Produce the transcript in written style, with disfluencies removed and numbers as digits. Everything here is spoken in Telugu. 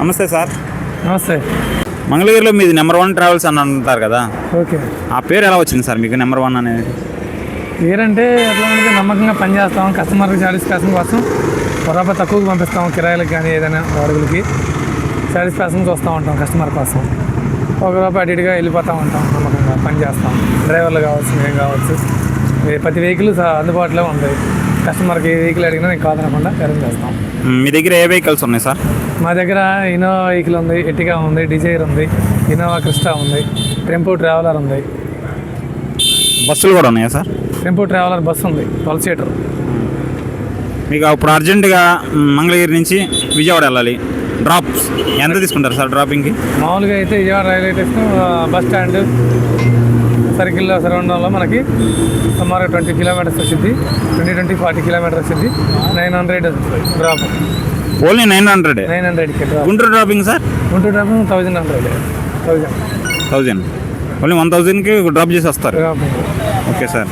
నమస్తే సార్. నమస్తే. మంగళగిరిలో మీది నెంబర్ 1 ట్రావెల్స్ అని అంటారు కదా, ఓకే. ఆ పేరు ఎలా వచ్చింది సార్ మీకు నెంబర్ 1 అనేది? పేరంటే ఎట్లా అంటే నమ్మకంగా పనిచేస్తాం, కస్టమర్కి సాటిస్ఫాక్షన్ కోసం రూపాయి తక్కువకి పంపిస్తాం, కిరాయిలకు కానీ ఏదైనా వాడుకలకి సాటిస్ఫాక్షన్ చూస్తూ ఉంటాం. కస్టమర్ కోసం ₹1 అటు ఇటుగా వెళ్ళిపోతూ ఉంటాం, నమ్మకంగా పనిచేస్తాం. డ్రైవర్లు కావచ్చు, మేము కావచ్చు, ప్రతి వెహికల్ అందుబాటులో ఉంది. కస్టమర్కి ఏ వెహికల్ అడిగినా నేను కాదనకుండా అరేంజ్ చేస్తాం. మీ దగ్గర ఏ వెహికల్స్ ఉన్నాయి సార్? మా దగ్గర ఇన్నోవా వెహికల్ ఉంది, ఎర్టిగా ఉంది, డిజైర్ ఉంది, ఇన్నోవా క్రిస్టా ఉంది, టెంపో ట్రావెలర్ ఉంది. బస్సులు కూడా ఉన్నాయా సార్? టెంపో ట్రావెలర్ బస్సు ఉంది, 12 సీటర్. మీకు ఇప్పుడు అర్జెంటుగా మంగళగిరి నుంచి విజయవాడ వెళ్ళాలి, డ్రాప్స్ ఎంత తీసుకుంటారు సార్ డ్రాపింగ్కి? మామూలుగా అయితే Vijayawada railway station bus stand సర్కిల్లో సరౌండంలో మనకి సుమారు 20 కిలోమీటర్స్ వచ్చింది. 20-40 కిలోమీటర్స్ వచ్చింది. 900 డ్రాప్. ఓన్లీ 900కి drop. Guntur dropping sir? Guntur dropping 1100. Only 1000కి డ్రాప్ చేసి వస్తారు. డ్రాప్. Okay sir.